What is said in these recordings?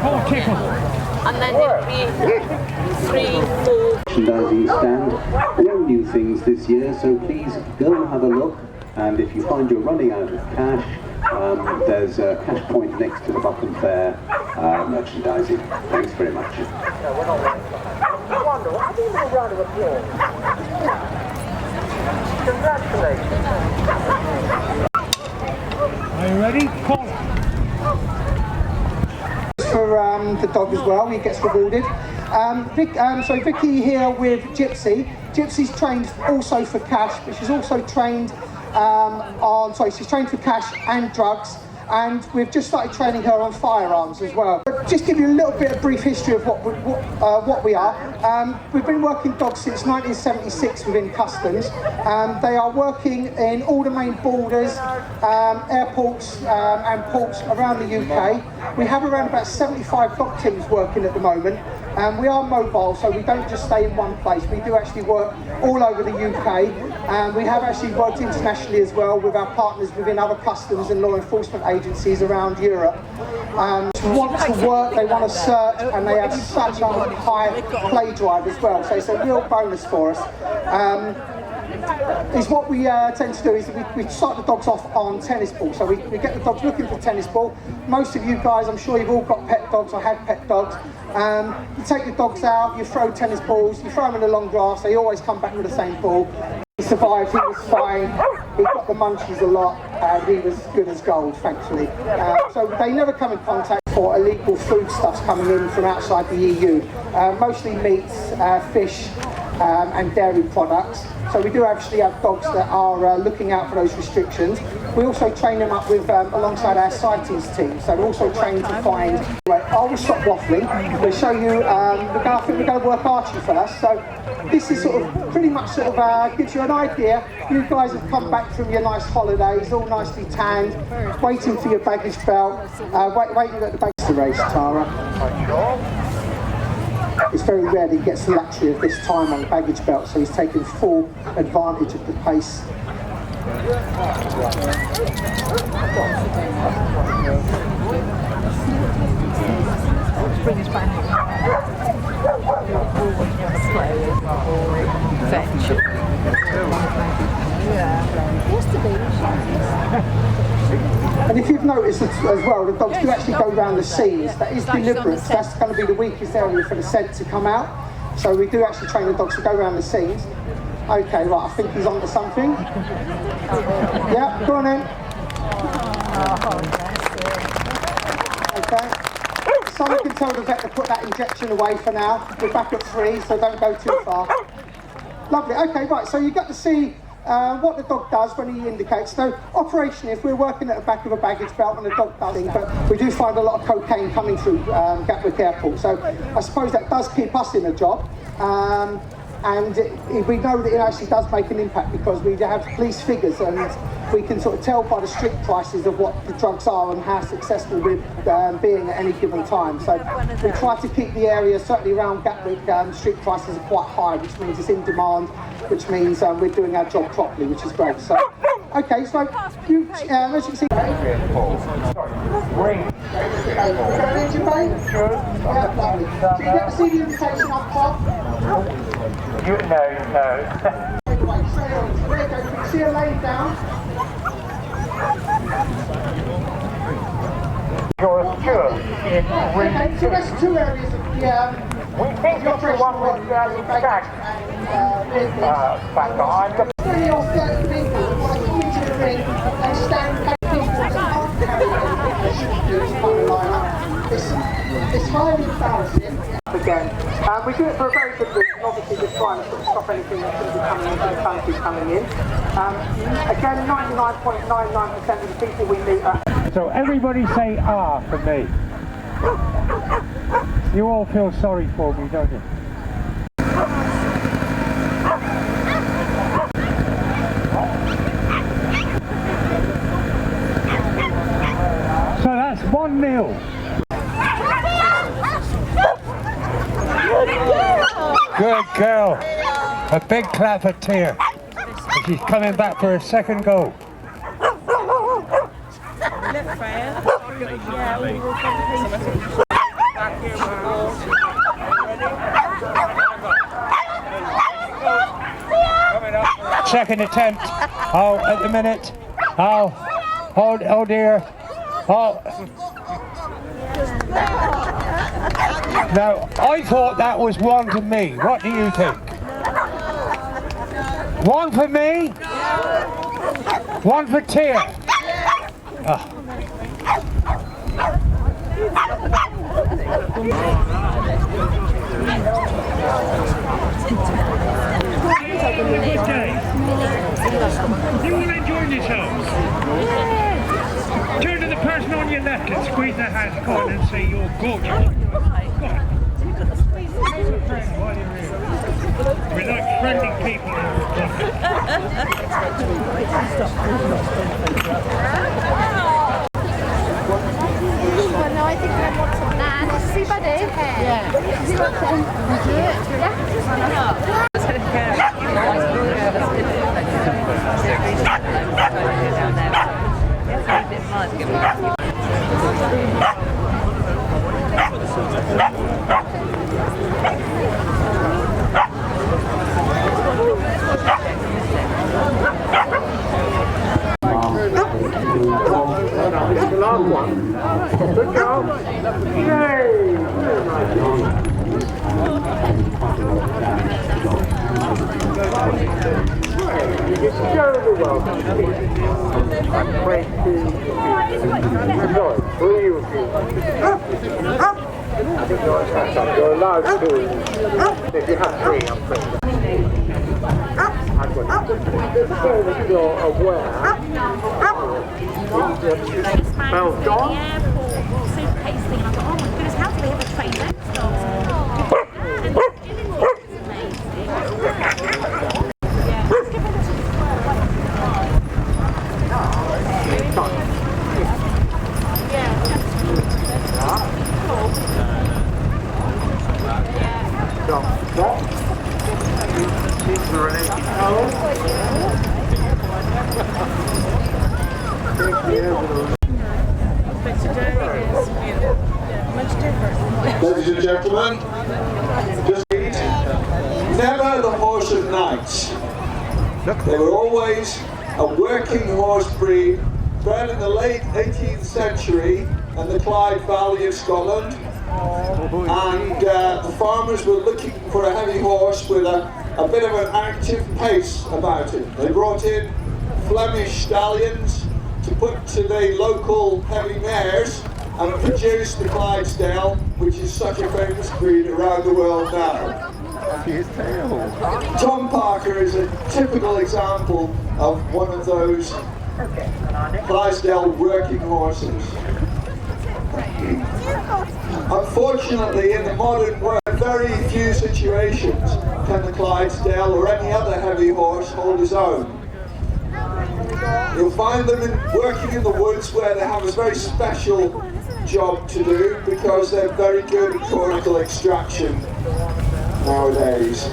Oh, tickle. And then it'll be 3, 4. Merchandising stand. No new things this year, so please go and have a look. And if you find you're running out of cash, there's a cash point next to the Buckham Fair merchandising. Thanks very much. Wonderful. I think a round of applause. Congratulations. Are you ready? Call. For the dog as well, he gets rewarded. So Vicky here with Gypsy. Gypsy's trained also for cash, but she's also trained she's trained for cash and drugs, and we've just started training her on firearms as well. But just give you a little bit of brief history of what we are. We've been working dogs since 1976 within customs. They are working in all the main borders, airports and ports around the UK. We have around about 75 dog teams working at the moment. We are mobile, so we don't just stay in one place. We do actually work all over the UK. We have actually worked internationally as well with our partners within other customs and law enforcement agencies around Europe. Want to work, they want to search, and they have such a high play drive as well. So it's a real bonus for us. Is what we tend to do is we start the dogs off on tennis ball. So we get the dogs looking for tennis ball. Most of you guys, I'm sure you've all got pet dogs or had pet dogs. You take the dogs out, you throw tennis balls, you throw them in the long grass, they always come back with the same ball. He survived, he was fine, he got the munchies a lot, and he was good as gold, thankfully. So they never come in contact for illegal foodstuffs coming in from outside the EU. Mostly meats, fish, and dairy products. So we do actually have dogs that are looking out for those restrictions. We also train them up with alongside our sightings team. So we're also trained to find. Right, I will stop waffling. We'll show you. I think we're going to work archery first. So this is pretty much gives you an idea. You guys have come back from your nice holidays, all nicely tanned, waiting for your baggage belt, waiting at the baggage race, Tara. It's very rare that he gets the luxury of this time on the baggage belt, so he's taking full advantage of the pace. And if you've noticed as well, the dogs do actually go around the seams. That is deliberate. That's going to be the weakest area for the scent to come out. So we do actually train the dogs to go around the seams. Okay, right, I think he's onto something. Yeah, go on then. Okay. Someone can tell the vet to put that injection away for now. We're back at 3, so don't go too far. Lovely. Okay, right, so you got to see what the dog does when he indicates. So operationally, if we're working at the back of a baggage belt and the dog does things, but we do find a lot of cocaine coming through Gatwick Airport. So I suppose that does keep us in a job. And we know that it actually does make an impact because we have police figures and we can tell by the street prices of what the drugs are and how successful we're being at any given time. So we try to keep the area, certainly around Gatwick, street prices are quite high, which means it's in demand, which means we're doing our job properly, which is great. So, okay, so you, as you can see, so you get to see the invitation up top. No. See her laid down. You're sure? Okay, so there's 2 areas of the we think you're the one with the back on. Many of the people that want to come into the ring and stand people that can't carry out. It's highly embarrassing. Again, we do it for a very good reason. Obviously, we're trying to stop anything that could be coming into the country coming in. Again, 99.99% of the people we meet are. So everybody say "ah" for me. You all feel sorry for me, don't you? So that's 1-0. Good girl. A big clap for Tia. She's coming back for a second goal. Look, Freya. Second attempt. Oh, at the minute. Oh, oh dear. Oh. No, I thought that was one to me. What do you think? One for me? One for Tia? Oh. Good day. You all enjoying yourselves? Turn to the person on your left and squeeze their hand. Go on and say you're gorgeous. Go on. We like friendly people. Well, no, I think I want some nan. See, buddy? Yeah. You want some? Yeah. Good job. Yay! It's terribly well. You're allowed to. If you have three, I'm afraid. So that you're aware. Well done. Suitcase thing. I thought, oh my goodness, how do they ever train those dogs? Ladies and gentlemen, just never the horse of knights. They were always a working horse breed, bred in the late 18th century in the Clyde Valley of Scotland, and the farmers were looking for a heavy horse with a bit of an active pace about it. They brought in Flemish stallions to put to the local heavy mares and produce the Clydesdale, which is such a famous breed around the world now. Tom Parker is a typical example of one of those Clydesdale working horses. Unfortunately, in the modern world, in very few situations can the Clydesdale or any other heavy horse hold his own. You'll find them working in the woods where they have a very special job to do because they're very good at cortical extraction nowadays.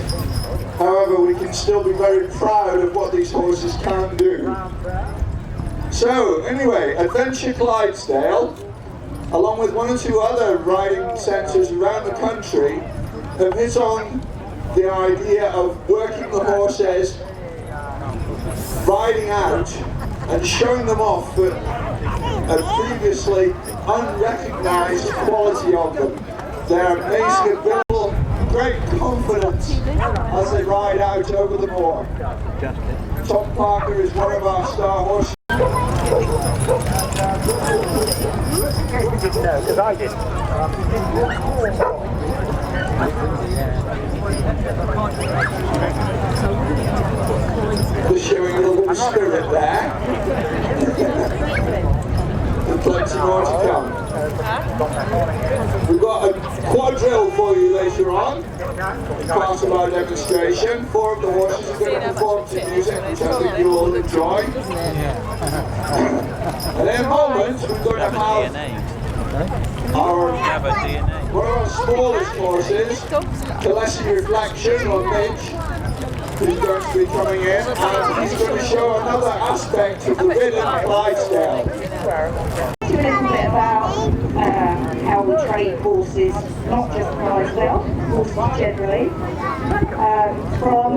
However, we can still be very proud of what these horses can do. So, anyway, Adventure Clydesdale, along with one or two other riding centres around the country, have hit on the idea of working the horses, riding out and showing them off a previously unrecognised quality of them. Their amazing ability, great confidence as they ride out over the moor. Tom Parker is one of our star horses. No, because I didn't. Just showing a little bit of spirit there. And plenty more to come. We've got a quadrille for you later on. Part of our demonstration. 4 of the horses are going to perform to music, which I think you'll all enjoy. And in a moment, we're going to have one of our smallest horses, Telesi Reflection or Midge, who's going to be coming in, and he's going to show another aspect of the ridden Clydesdale. A little bit about horses, not just Clydesdale, horses generally, from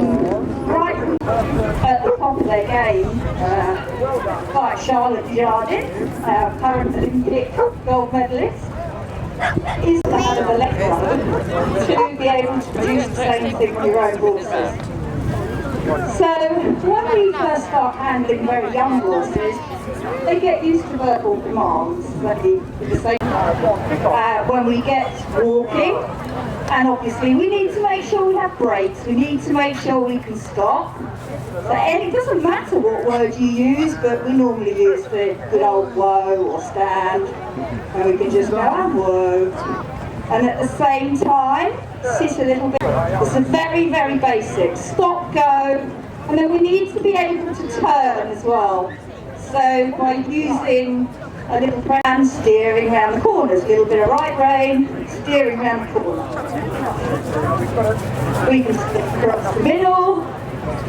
right at the top of their game, like Charlotte Jardine, our current Olympic gold medalist, is to have a leg run to be able to produce the same thing with your own horses. So when we first start handling very young horses, they get used to verbal commands. When we get walking, and obviously we need to make sure we have brakes, we need to make sure we can stop. So, and it doesn't matter what word you use, but we normally use the good old whoa or stand, and we can just go and whoa. And at the same time, sit a little bit. It's a very, very basic stop, go, and then we need to be able to turn as well. So by using a little hand steering around the corners, a little bit of right rein, steering around the corner. We can slip across the middle,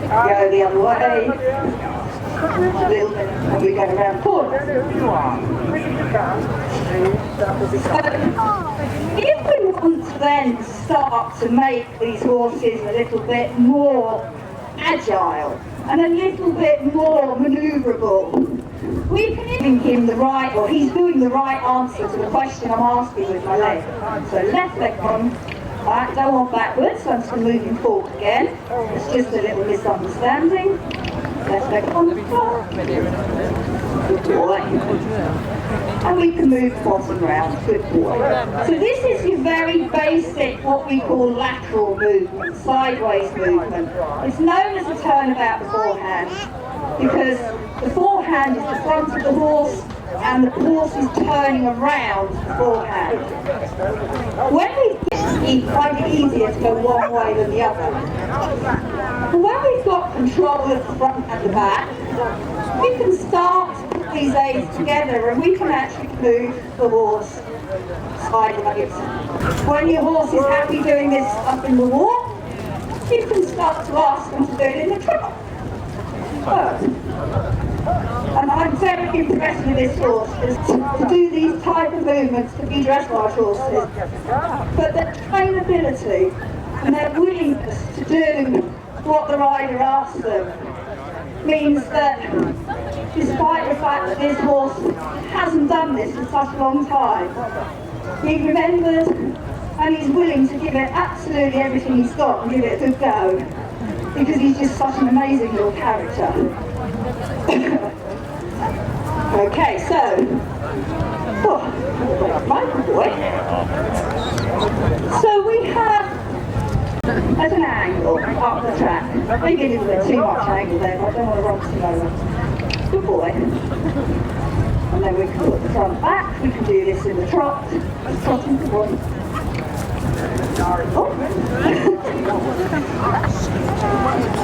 go the other way, a little bit, and we go around the corner. So, if we want to then start to make these horses a little bit more agile and a little bit more manoeuvrable, we can give him the right, or he's doing the right answer to the question I'm asking with my leg. So left leg on, right, don't want backwards, so I'm just moving forward again. It's just a little misunderstanding. Left leg on the top. Good boy. And we can move bottom round. Good boy. So this is your very basic, what we call lateral movement, sideways movement. It's known as a turnabout beforehand, because the forehand is the front of the horse and the horse is turning around beforehand. When we find it easier to go one way than the other. But when we've got control of the front and the back, we can start these aids together and we can actually move the horse sideways. When your horse is happy doing this up in the walk, you can start to ask them to do it in the trot. And I'm very impressed with this horse, to do these type of movements to be dressage horses. But their trainability and their willingness to do what the rider asks them means that despite the fact that this horse hasn't done this for such a long time, he remembers and he's willing to give it absolutely everything he's got and give it a good go, because he's just such an amazing little character. Okay, so, my boy. So we have, as an angle up the track, maybe a little bit too much angle there, but I don't want to run too low. Good boy. And then we can put the front back, we can do this in the trot, trotting, good boy.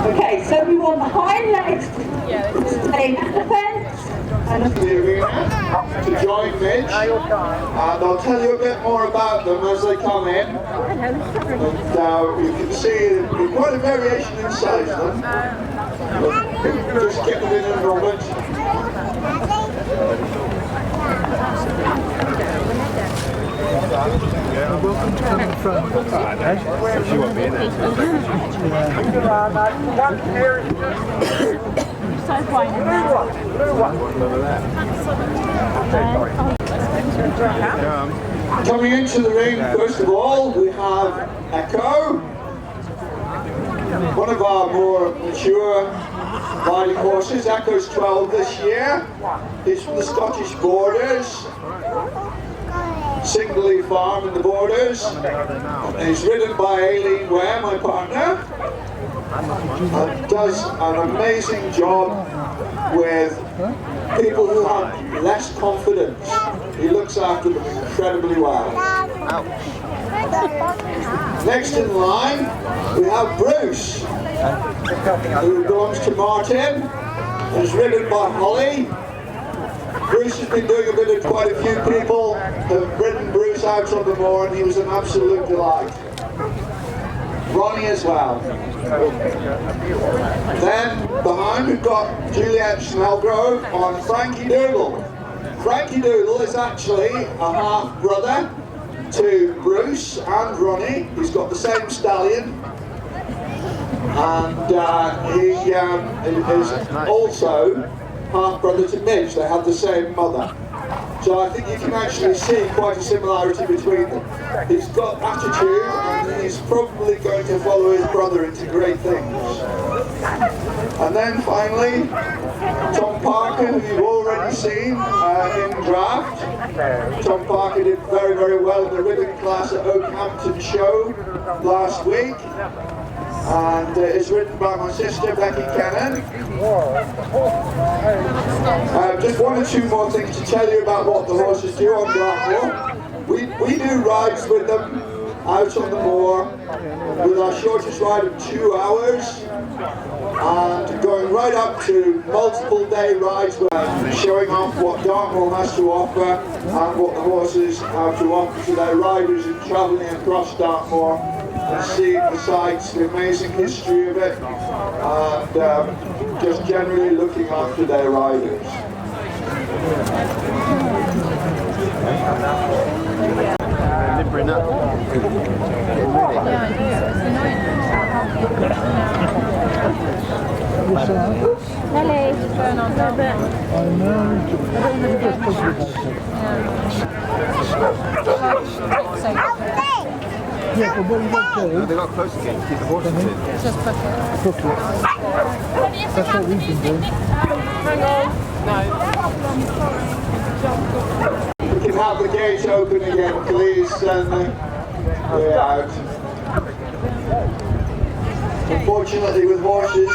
Okay, so we want the hind legs to stay at the fence and the arena to join Midge, and I'll tell you a bit more about them as they come in. And you can see quite a variation in size of them. Just get them in a moment. Welcome to come in front. She won't be in there. Coming into the ring, first of all, we have Echo, one of our more mature riding horses. Echo's 12 this year. He's from the Scottish Borders, Singley Farm in the Borders, and he's ridden by Aileen Ware, my partner, and does an amazing job with people who have less confidence. He looks after them incredibly well. Next in line, we have Bruce, who belongs to Martin, and is ridden by Holly. Bruce has been doing a bit of quite a few people have ridden Bruce out on the moor, and he was an absolute delight. Ronnie as well. Then behind we've got Juliet Snellgrove on Frankie Doodle. Frankie Doodle is actually a half brother to Bruce and Ronnie. He's got the same stallion. And he is also half brother to Midge. They have the same mother. So I think you can actually see quite a similarity between them. He's got attitude and he's probably going to follow his brother into great things. And then finally, Tom Parker, who you've already seen in draft. Tom Parker did very, very well in the ribbon class at Oakhampton show last week. And it's written by my sister Becky Cannon. Just one or two more things to tell you about what the horses do on Dartmoor. We do rides with them out on the moor with our shortest ride of 2 hours and going right up to multiple day rides showing off what Dartmoor has to offer and what the horses have to offer to their riders in travelling across Dartmoor and seeing the sights, the amazing history of it, and just generally looking after their riders. Limbering up. Nelly, what's going on down there? I know. Yeah, but what you got to do? They got close again. Keep the horses in. Just book it. Book it. That's what we've been doing. Hang on. No. We can have the gates open again, please, and we're out. Unfortunately, with horses,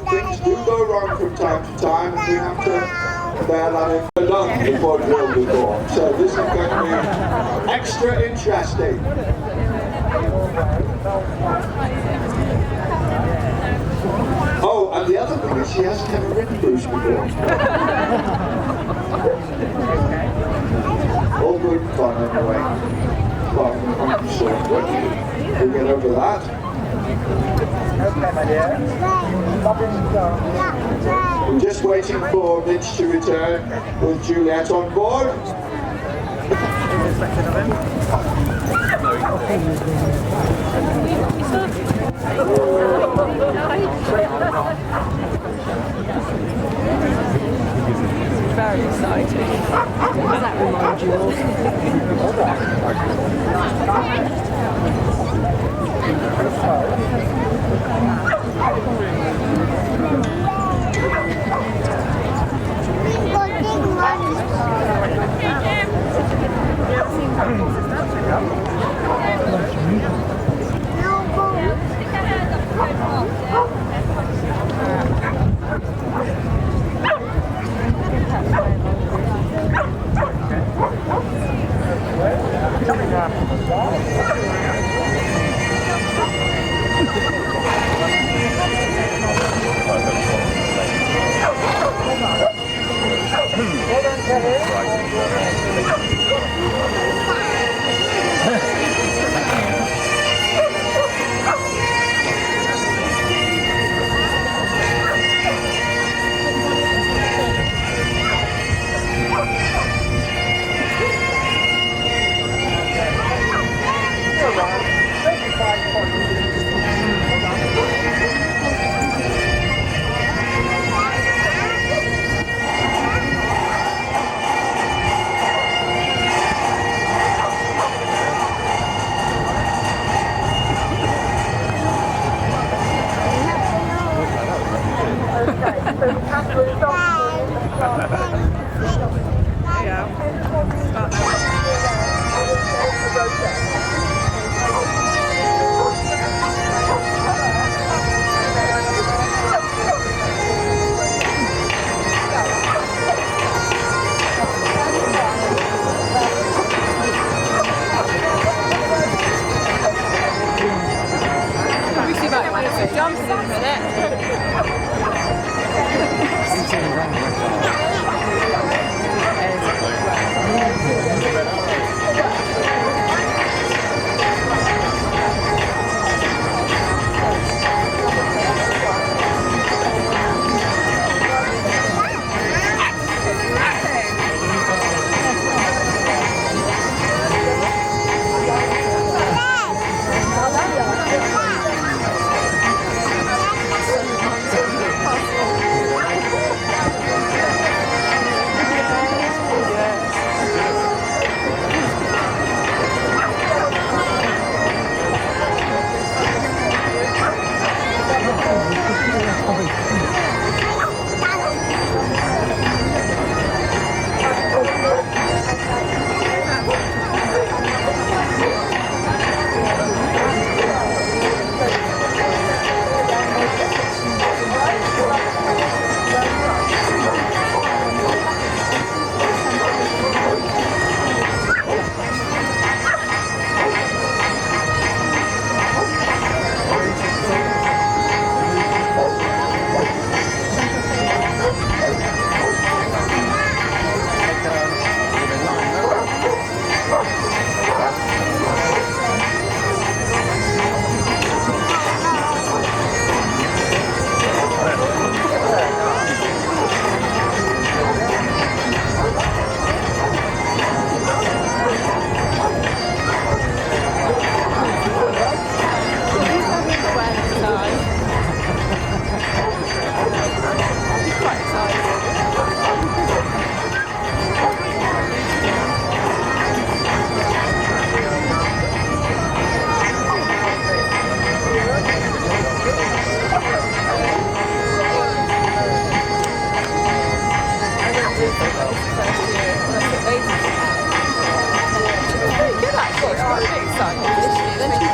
things do go wrong from time to time, and we have to bear that in done before drill before. So this is going to be extra interesting. Oh, and the other thing is she hasn't ever ridden Bruce before. All good fun anyway. Well, I'm sure we'll get over that. We're just waiting for Mitch to return with Juliet on board. Very exciting. What does that remind you jumps in a minute. Good actually, it's quite big exciting initially, then she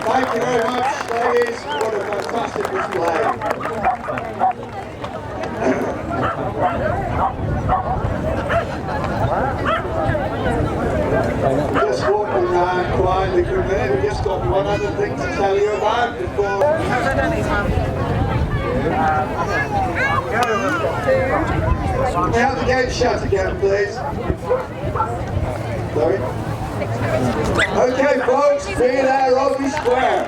Thank you very much, ladies. What a fantastic display. Just walking around quietly for a minute. We've just got one other thing to tell you about before. Can we have the gate shut again, please? Sorry? Okay, folks, be there, Robbie Square.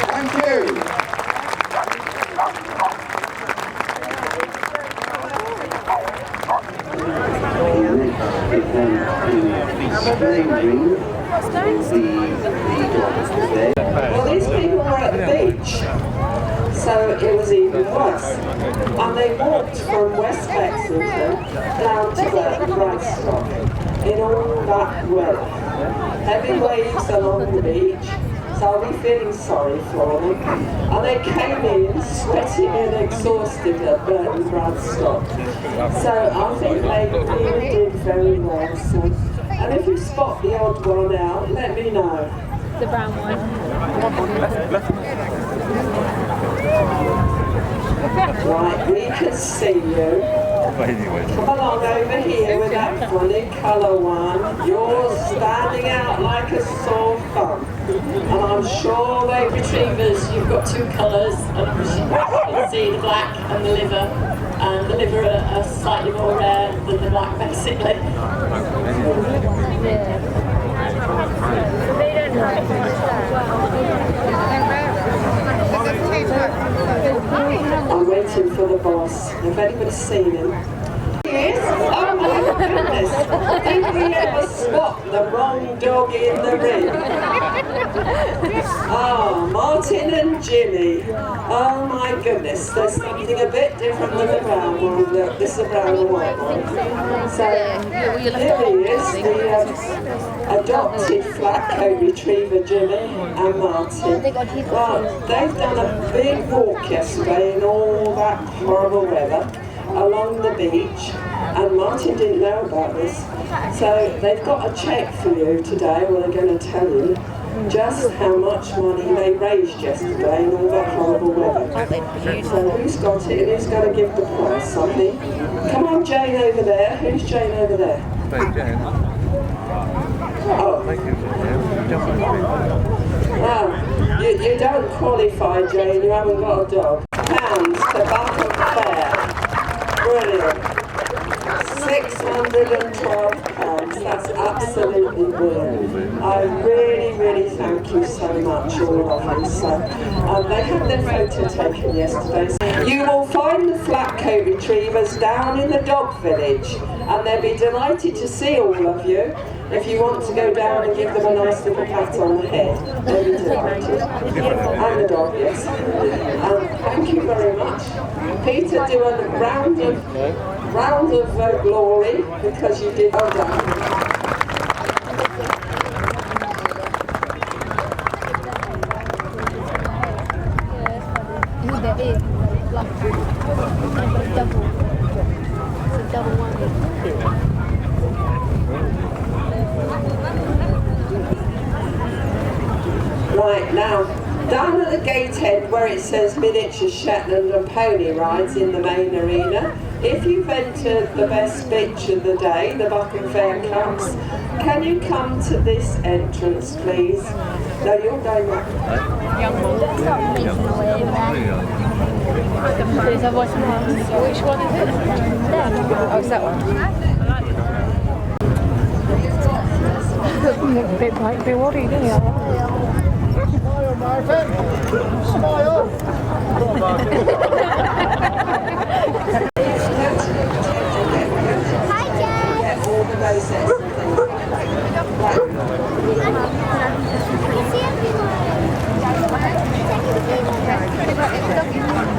Thank you. Well, these people were at the beach, so it was even worse. And they walked from West Bexington down to the Clydesdale in all that weather. Heavy waves along the beach, so I'll be feeling sorry for them. And they came in sweating and exhausted at Burton Bradstock. So I think they really did very well. So, and if you spot the odd one out, let me know. the brown one. Right, we can see you. Come along over here with that funny colour one. You're standing out like a sore thumb. And I'm sure they retrievers, you've got two colours, and you can see the black and the liver. And the liver are slightly more rare than the black, basically. I'm waiting for the boss. Have anybody seen him? Yes? Oh my goodness! Did we ever spot the wrong dog in the ring? Oh, Martin and Jimmy. Oh my goodness, there's something a bit different than the brown one. This is a brown and white one. So, here he is, the adopted flat coat retriever Jimmy and Martin. Well, they've done a big walk yesterday in all that horrible weather along the beach, and Martin didn't know about this. So they've got a cheque for you today, well they're going to tell you just how much money they raised yesterday in all that horrible weather. So who's got it? Who's going to give the prize? Something? Come on, Jane over there. Who's Jane over there? Oh. Oh, You don't qualify, Jane, you haven't got a dog. Pounds to Buckham Fair. Brilliant. £612, that's absolutely brilliant. I really thank you so much, all of you. So, they had their photo taken yesterday. You will find the flat coat retrievers down in the dog village, and they'll be delighted to see all of you. If you want to go down and give them a nice little pat on the head, they'll be delighted. And the dog, yes. Thank you very much. Peter, do a round of glory, because you did well done. Right, now, down at the gatehead where it says miniature Shetland and pony rides in the main arena, if you've entered the best bitch of the day, the Buckham Fair Cups, can you come to this entrance, please? No, you're going up. Which one is it? Oh, it's that one. A bit like Bill Waddy, didn't he? Smile, Marvin. Smile. Hi, Jen. All the roses.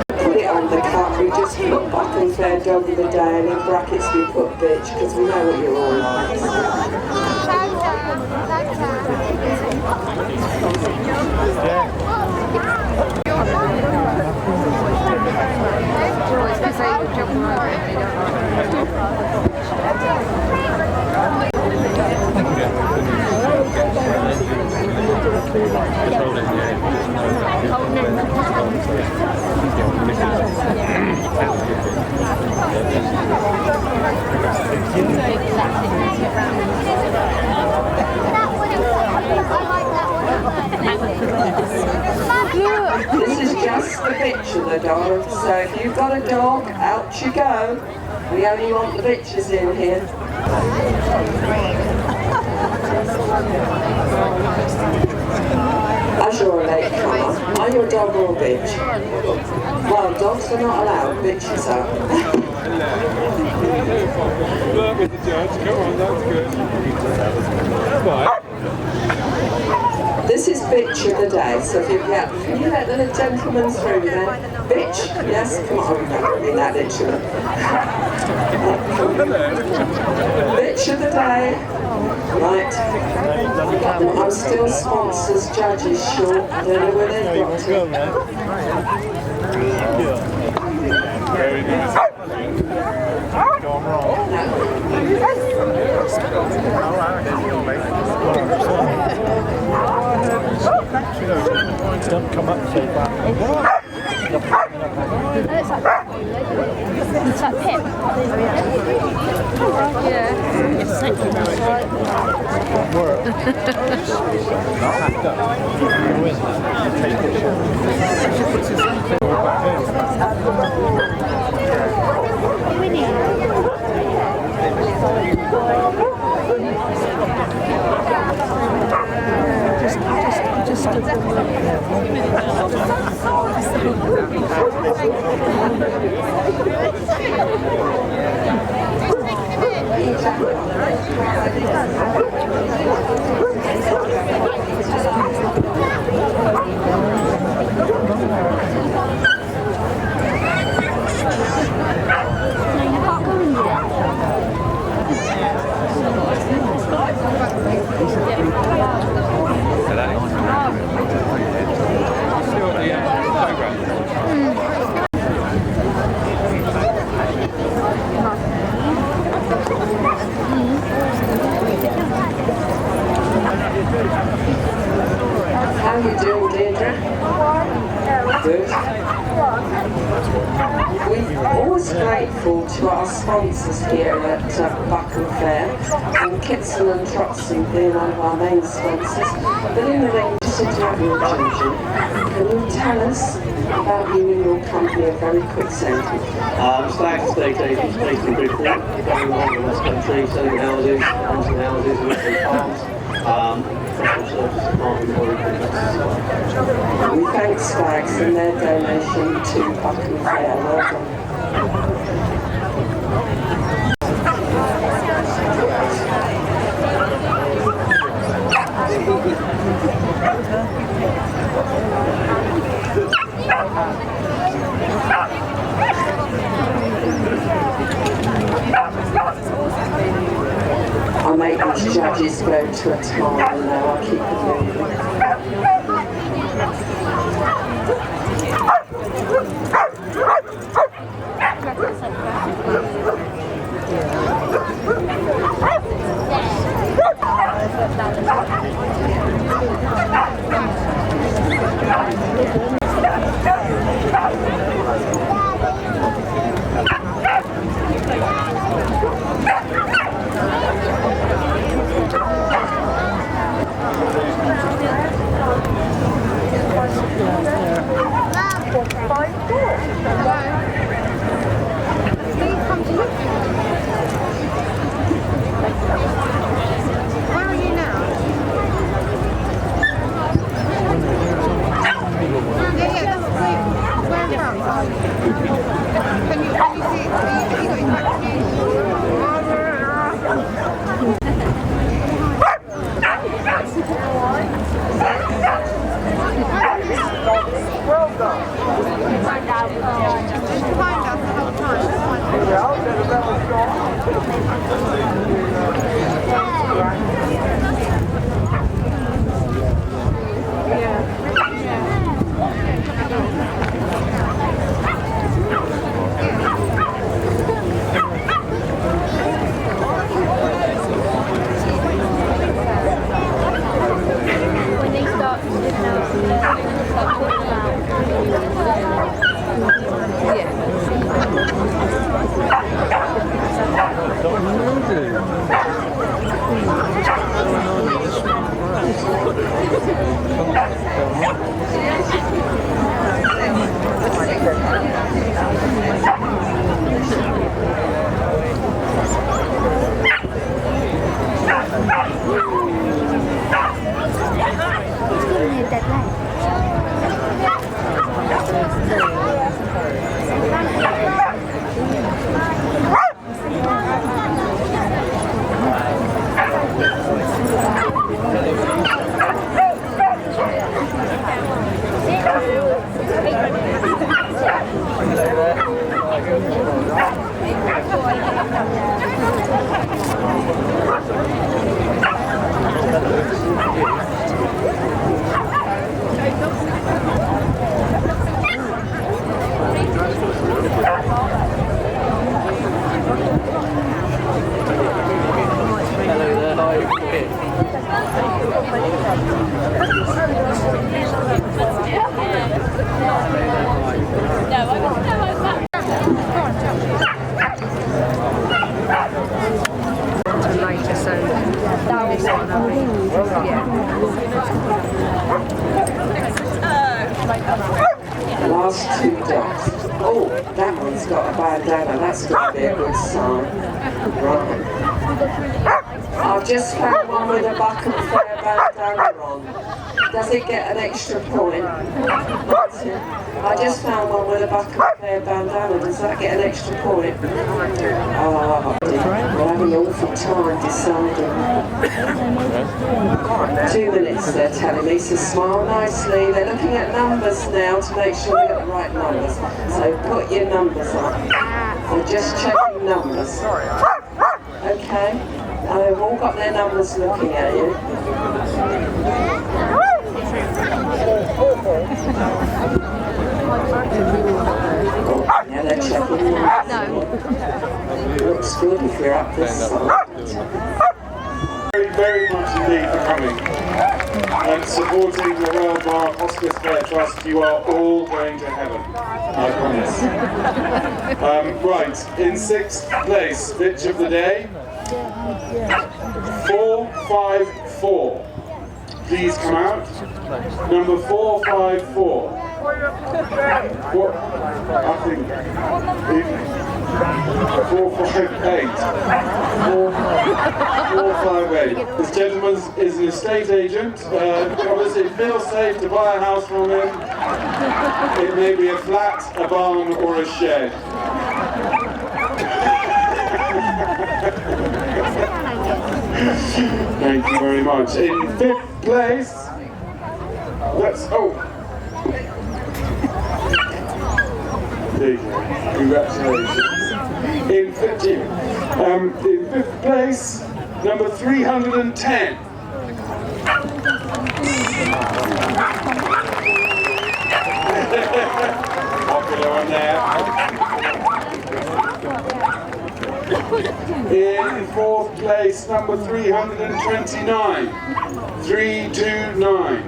Put it on the cup, we just put Buckham Fair Dog of the Day, and in brackets we put bitch, because we know what you're all like. This is just the bitch of the dog, so if you've got a dog, out you go. We only want the bitches in here. As you're a late comer, are you a dog or a bitch? Well, dogs are not allowed, bitches are. Look at the judge, come on, that's good. This is bitch of the day, so if you can you let the gentleman through then? Bitch, yes, come on, I mean that literally. Bitch of the day. Right. I'm still sponsors, judges short. I don't know where they've got to. Very nice. Gone wrong. Don't come up so far. It's that pip. Yeah. Work. Packed up. Take How are you doing, Deirdre? Good. We're always grateful to our sponsors here at Buckham Fair, and Kitson and Trotson being one of our main sponsors, but in the range delighted to have you, Ginger. Can you tell us about you and your company, a very quick sentence? Stag estate agents based in Britain, going on in this country, selling houses, renting houses, renting farms, professional services department, or We thank Stags and their donation to Buckham Fair. Well done. I'll make these judges go to a time now, I'll keep it moving. Last two dogs. Oh, that one's got a bandana. That's got to be a good sign. Right. I've just found one with a Buckham Fair bandana on. Does it get an extra point? I just found one with a Buckham Fair bandana. Does that get an extra point? Oh, we're having an awful time deciding. 2 minutes they're telling me, so smile nicely. They're looking at numbers now to make sure they get the right numbers. So put your numbers on. They're just checking numbers. Okay? Now they've all got their numbers looking at you. Yeah, they're checking numbers. No. Looks good if you're up this side. Very, very much indeed for coming and supporting the Royal Bar Hospice Fair Trust. You are all going to heaven, I promise. Right, in 6th place, pitch of the day, 454. Please come out. number 454. What? I think 458. 458. This gentleman is an estate agent. Obviously, it feels safe to buy a house from him. It may be a flat, a barn, or a shed. Thank you very much. In 5th place, there you go. Congratulations. In 5th place, number 310. Popular one there. In 4th place, number 329. 329.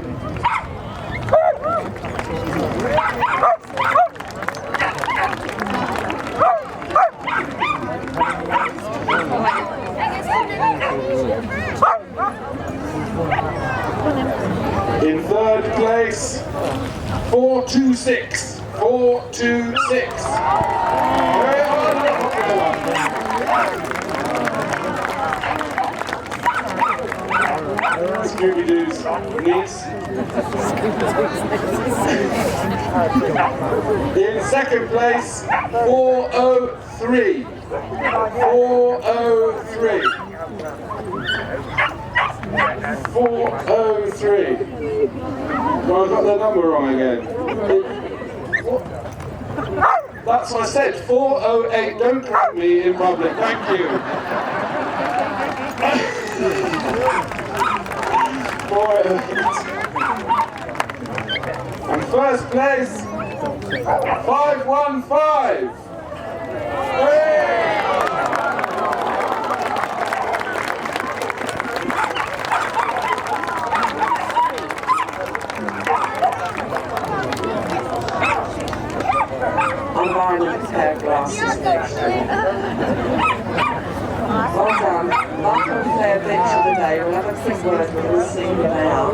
In 3rd place, 426. 426. Scooby-Doo's niece. In 2nd place, 403. 403. 403. Well, I got the number wrong again. That's what I said, 408. Don't correct me in public. Thank you. 408. And 1st place, 515. I'm buying a pair of glasses next year. Well done. Buckham Fair bitch of the day. We'll have a quick word with them and see who they are.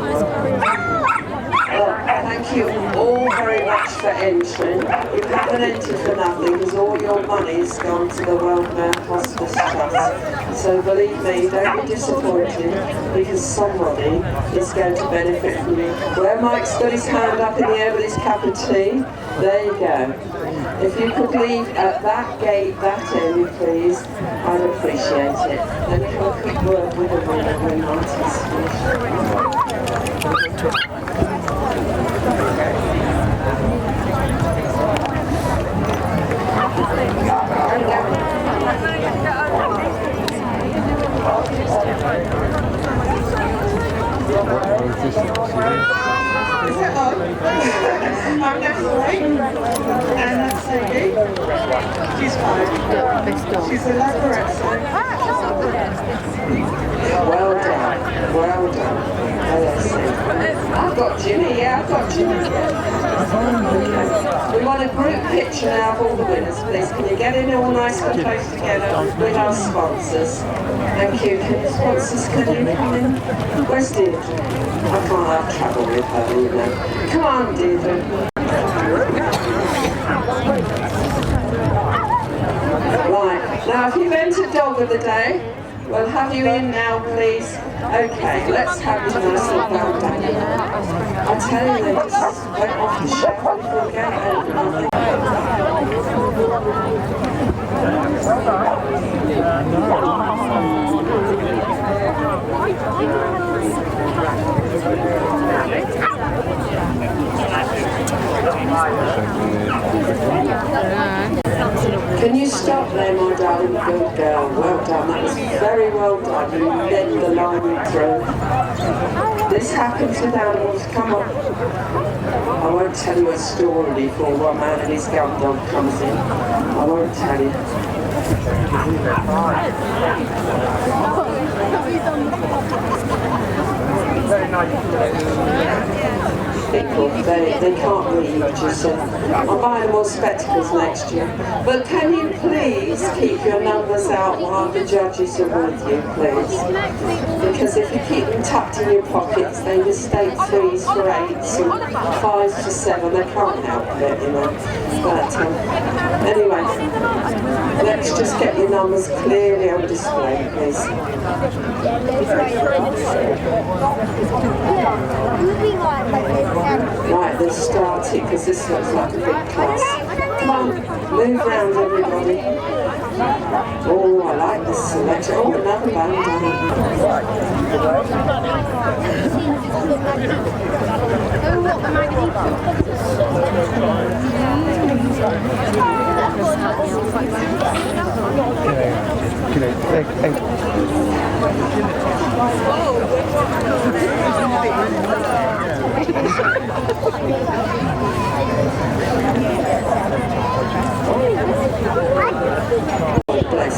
Well, thank you all very much for entering. You haven't entered for nothing because all your money's gone to the Welfare Hospice Trust. So believe me, don't be disappointed because somebody is going to benefit from you. Where Mike's got his hand up in the air with his cup of tea, there you go. If you could leave at that gate, that end, please, I'd appreciate it. Let me have a quick word with them when Martin's finished. Is it on? I'm Natalie, and that's Sadie. She's 5. She's a Laborette. Well done, well done. I've got Jimmy, yeah, I've got Jimmy. We want a group picture now of all the winners, please. Can you get in all nice and close together with our sponsors? Thank you. Can the sponsors, can you come in? Where's Deirdre? I can't have trouble with her, you know. Come on, Deirdre. Right, now if you've entered Dog of the Day, we'll have you in now, please. Okay, let's have you nice and well done. I tell you, they just went off the shelf before the gate opened. Can you stop there, my darling good girl? Well done, that was very well done. You led the line through. This happens with animals. Come on. I won't tell you a story before one man and his gun dog comes in. I won't tell you. people, they can't read, you see. I'll buy them all spectacles next year. But can you please keep your numbers out while the judges are with you, please? Because if you keep them tucked in your pockets, they mistake 3s for 8s and 5s for 7. They can't help it, you know. But anyway, let's just get your numbers clearly on display, please. Right, let's start it because this looks like a big class. Come on, move round everybody. Oh, I like this selection. Oh, another bandana. Bless.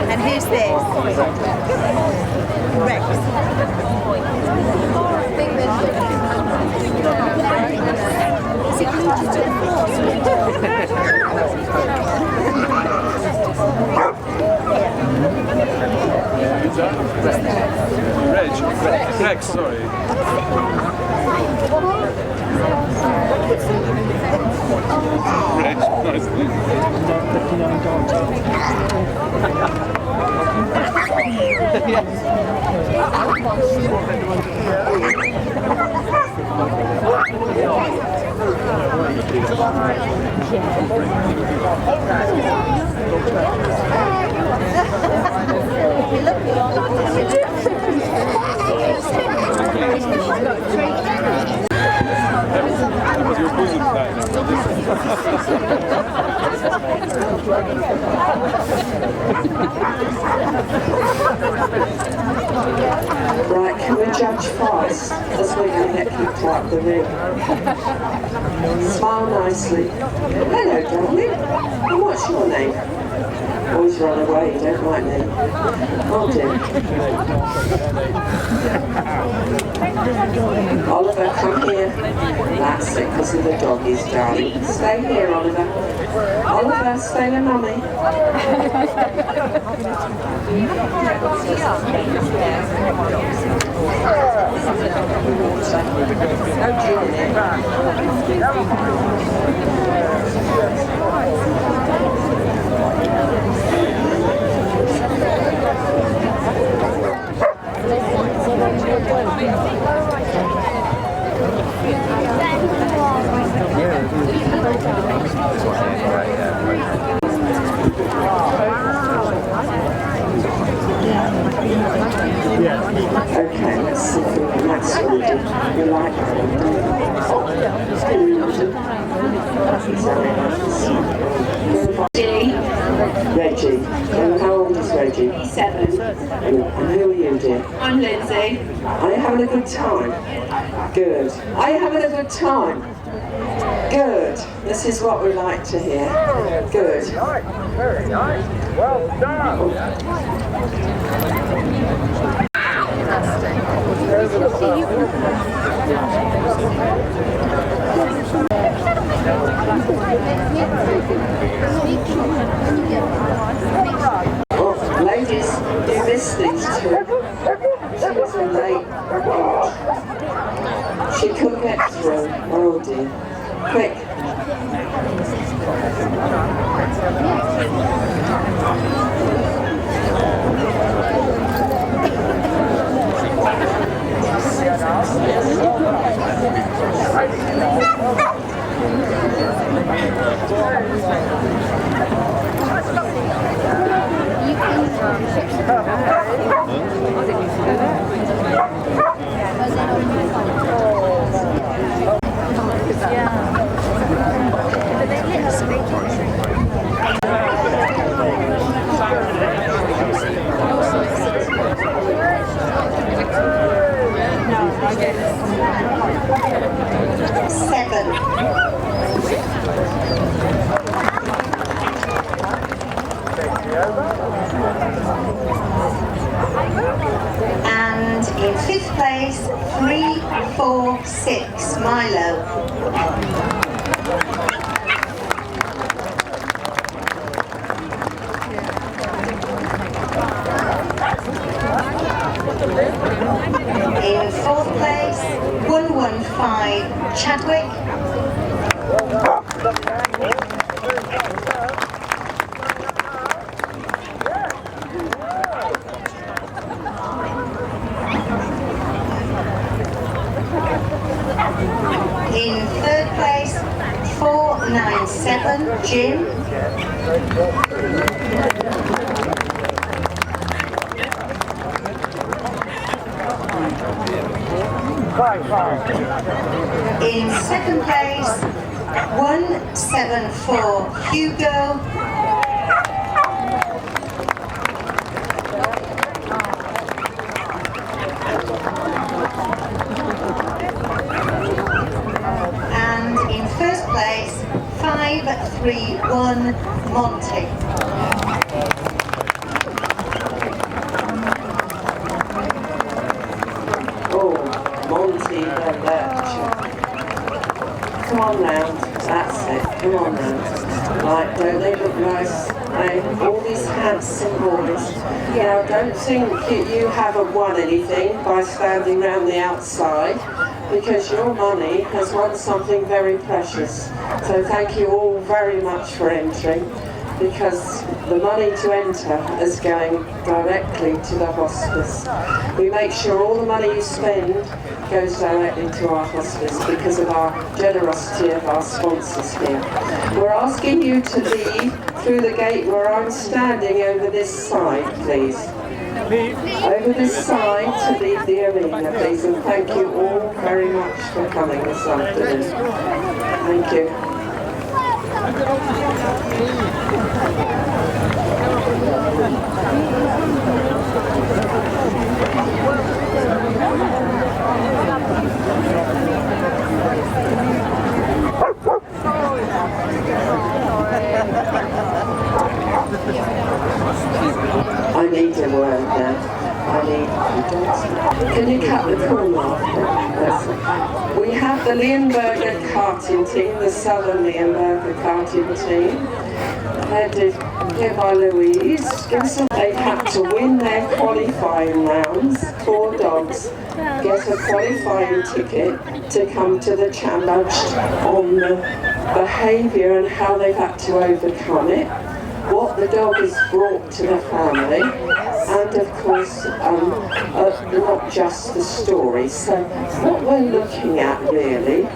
And who's this? Rex. Is it glued to the Rex, sorry. Rex, nice. Right, can we judge fast as we can get kicked out the ring? Smile nicely. Hello, darling. And what's your name? Always run away, you don't like me. Oh dear. Oliver, come here. That's it, because of the doggies, darling. Stay here, Oliver. Oliver, stay with mummy. Okay, let's see if we can match something. You like Reggie. And how old is Reggie? He's 7. And who are you, dear? I'm Lindsay. Are you having a good time? Good. Are you having a good time? Good. This is what we like to hear. Good. Very nice. Well done. Oh, ladies, you missed these two. She was late. She couldn't get through. Oh dear. Quick. GH4 Milo. In fourth place, 115 Chadwick. In third place, 497 Jim. In second place, 174 Hugo. And in first place, 531 Monty. Come on round, that's it, come on round. Right, don't they look nice? All these handsome boys. Now, don't think that you haven't won anything by standing round the outside, because your money has won something very precious. So thank you all very much for entering, because the money to enter is going directly to the hospice. We make sure all the money you spend goes directly to our hospice because of our generosity of our sponsors here. We're asking you to leave through the gate where I'm standing over this side, please. Over this side to leave the arena, please, and thank you all very much for coming this afternoon. Thank you. I need a word now. Can you cut the corner off? We have the Leonberger karting team, the Southern Leonberger karting team, headed here by Louise. They had to win their qualifying rounds. 4 dogs get a qualifying ticket to come to the challenge on the behaviour and how they've had to overcome it, what the dog has brought to the family, and of course not just the story. So what we're looking at really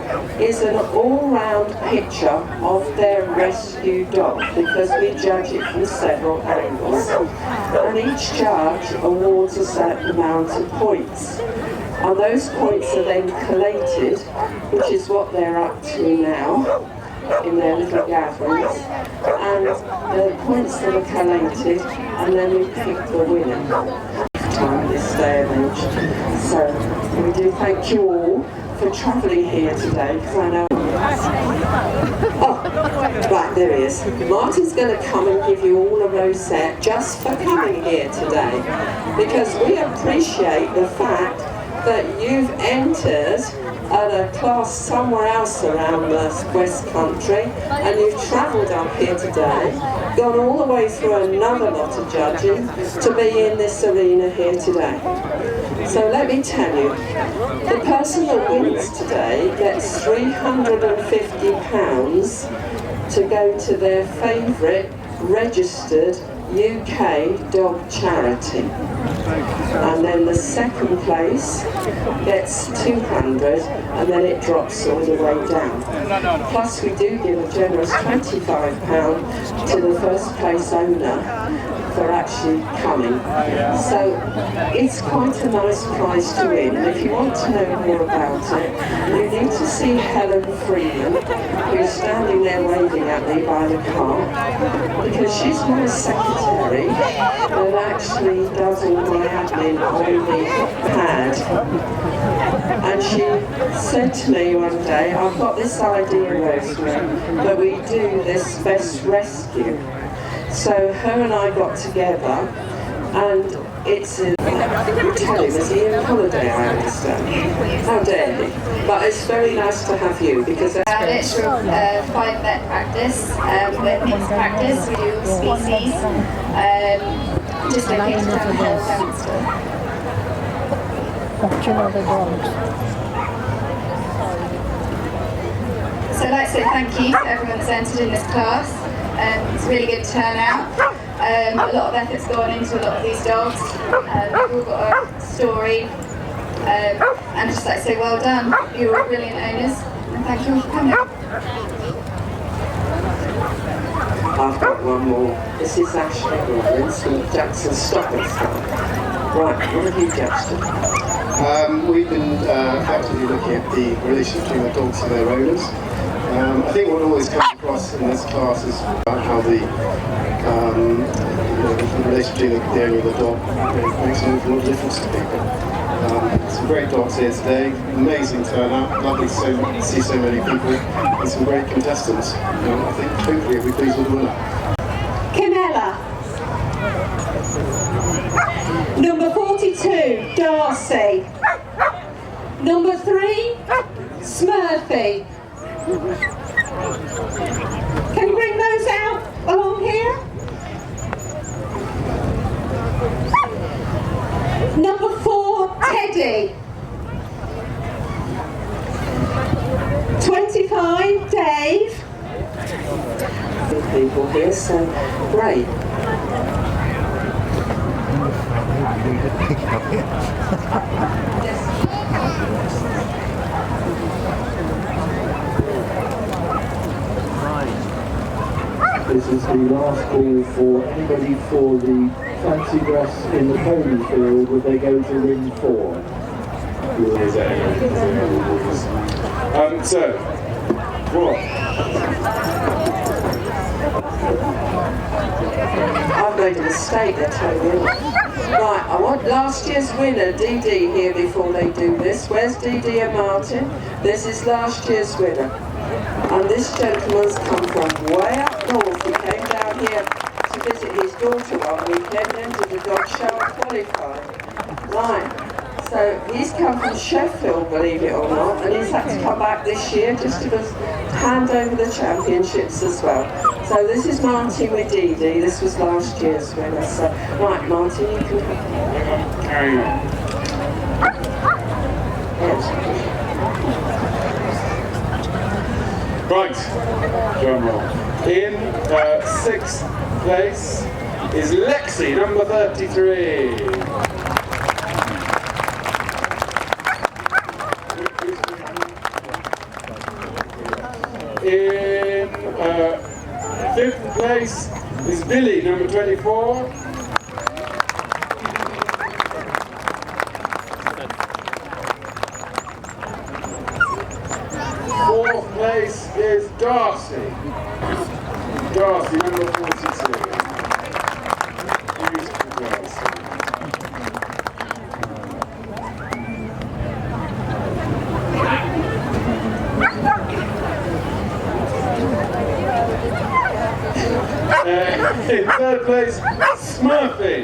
is an all-round picture of their rescue dog, because we judge it from several angles, and each judge awards a certain amount of points. And those points are then collated, which is what they're up to now in their little gatherings, and the points that are collated, and then we pick the winner this day and age. So we do thank you all for travelling here today, because I know. Oh, right, there he is. Martin's going to come and give you all a rosette just for coming here today, because we appreciate the fact that you've entered at a class somewhere else around the West Country, and you've travelled up here today, gone all the way through another lot of judging to be in this arena here today. So let me tell you, the person that wins today gets £350 to go to their favourite registered UK dog charity. And then the second place gets 200, and then it drops all the way down. Plus we do give a generous £25 to the first place owner for actually coming. So it's quite a nice prize to win. And if you want to know more about it, you need to see Helen Freeman, who's standing there waving at me by the car, because she's my secretary that actually does all my admin on the pad. And she said to me one day, I've got this idea, Rosemary, that we do this best rescue. So her and I got together, and it's You tell him, is he on holiday, I understand? How dare he? But it's very nice to have you because literal 5-vet practice, with mixed practice, we do species, just located down the hill, Downstone. Watching other dogs. So I'd like to say thank you to everyone that's entered in this class. It's a really good turnout. A lot of effort's gone into a lot of these dogs. We've all got a story. And I'd just like to say well done. You're all brilliant owners. And thank you all for coming. I've got one more. This is Ashley Rollins from Jackson Stop and Start. Right, what have you judged? We've been effectively looking at the relationship between the dogs and their owners. I think what always comes across in this class is about how the relationship between the owner and the dog makes an awful lot of difference to people. Some great dogs here today, amazing turnout, lovely to see so many people, and some great contestants. I think hopefully we'll be pleased with the winner. Canella. Number 42, Darcy. Number 3, Smurfy. Can you bring those out along here? Number 4, Teddy. 25, Dave. People here, so great. This is the last call for anybody for the fancy dress in the pony field. Would they go to ring 4? So, I've made a mistake, they're telling me. Right, I want last year's winner, Dee Dee, here before they do this. Where's Dee Dee and Martin? This is last year's winner. And this gentleman's come from way up north. He came down here to visit his daughter one weekend and did the dog show and qualified. Right. So he's come from Sheffield, believe it or not, and he's had to come back this year just to hand over the championships as well. So this is Martin with Dee Dee. This was last year's winner. So, right, Martin, you can carry on. Right, drum roll. In 6th place is Lexi, number 33. In 5th place is Billy, number 24. Fourth place is Darcy. Darcy, number 42. Beautiful Darcy. In 3rd place, Smurfy.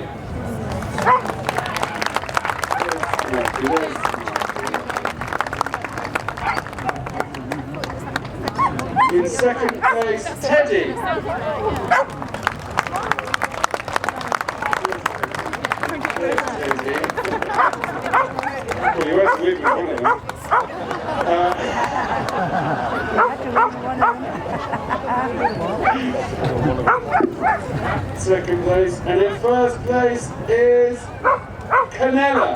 In 2nd place, Teddy. Well, you have to live with one of them. 2nd place, and in 1st place is Canella.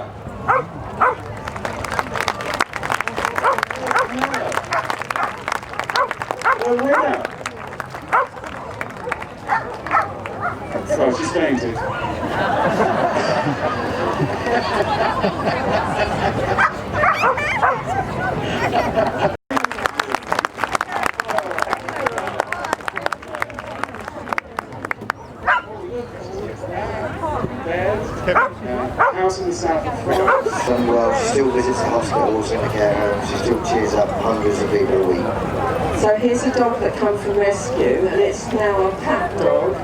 The winner. So she's fainted. House in the south of France. Done well, she still visits the hospitals and the care homes, she still cheers up hundreds of people a week. So here's a dog that came from rescue, and it's now a pack dog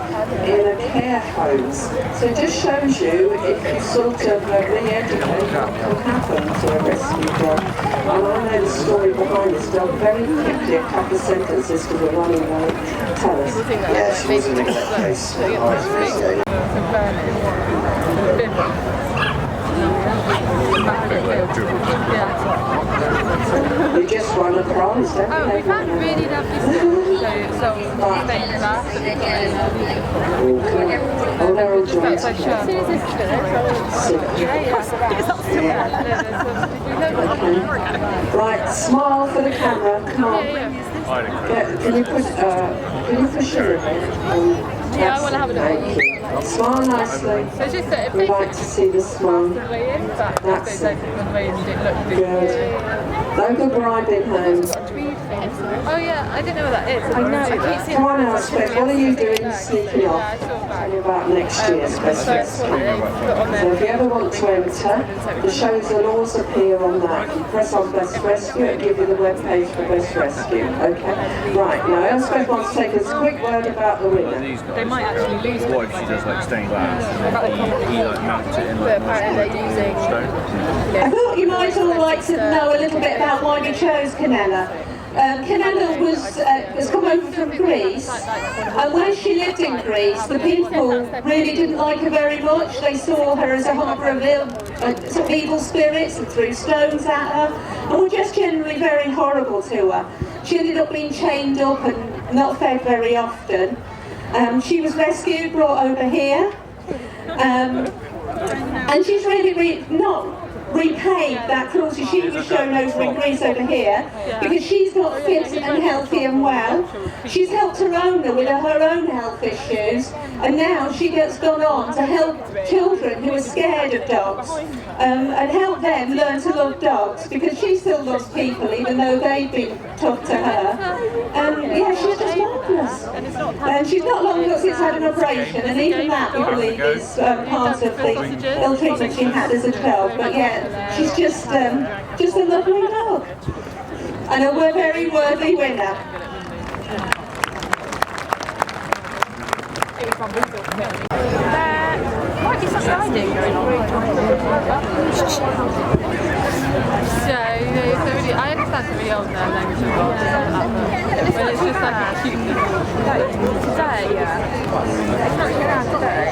in a care home. So it just shows you if you sort of re-educate what can happen to a rescue dog. And I know the story behind this dog very quickly, a couple of sentences because we're running away. Tell us. Yeah, she was in a case. You just won a prize, don't you? Oh, we've had really lovely songs Oh, they're all joined Right, smile for the camera, come on. Can you push it a bit? Yeah, I want to have a look. Smile nicely. So it's just that if We'd like to see the smile. that's it. Good. Local bride in home. Oh yeah, I don't know what that is. I know. Come on now, Spec, what are you doing sneaking off? Tell you about next year's Best Rescue. So if you ever want to enter, the shows will also appear on that. You press on Best Rescue, it'll give you the web page for Best Rescue. Okay? Right, now Elspeth wants to take a quick word about the winner. They might actually lose it. What if she does like stained glass and then he like mounts it in like apparently they're using stone? I thought you might all like to know a little bit about why we chose Canella. Canella has come over from Greece, and when she lived in Greece, the people really didn't like her very much. They saw her as a harbour of sort of evil spirits and threw stones at her, and were just generally very horrible to her. She ended up being chained up and not fed very often. She was rescued, brought over here, and she's really not repaid that cruelty she was shown over in Greece over here, because she's got fit and healthy and well. She's helped her owner with her own health issues, and now she gets gone on to help children who are scared of dogs and help them learn to love dogs, because she still loves people even though they've been tough to her. And yeah, she's just marvellous. And she's not long ago since had an operation, and even that we believe is part of the ill treatment she had as a child. But yeah, she's just a lovely dog, and a very worthy winner. Might be some riding going on. So, really, I understand it's really old now, language but it's just like a cute today, yeah. It's not around today.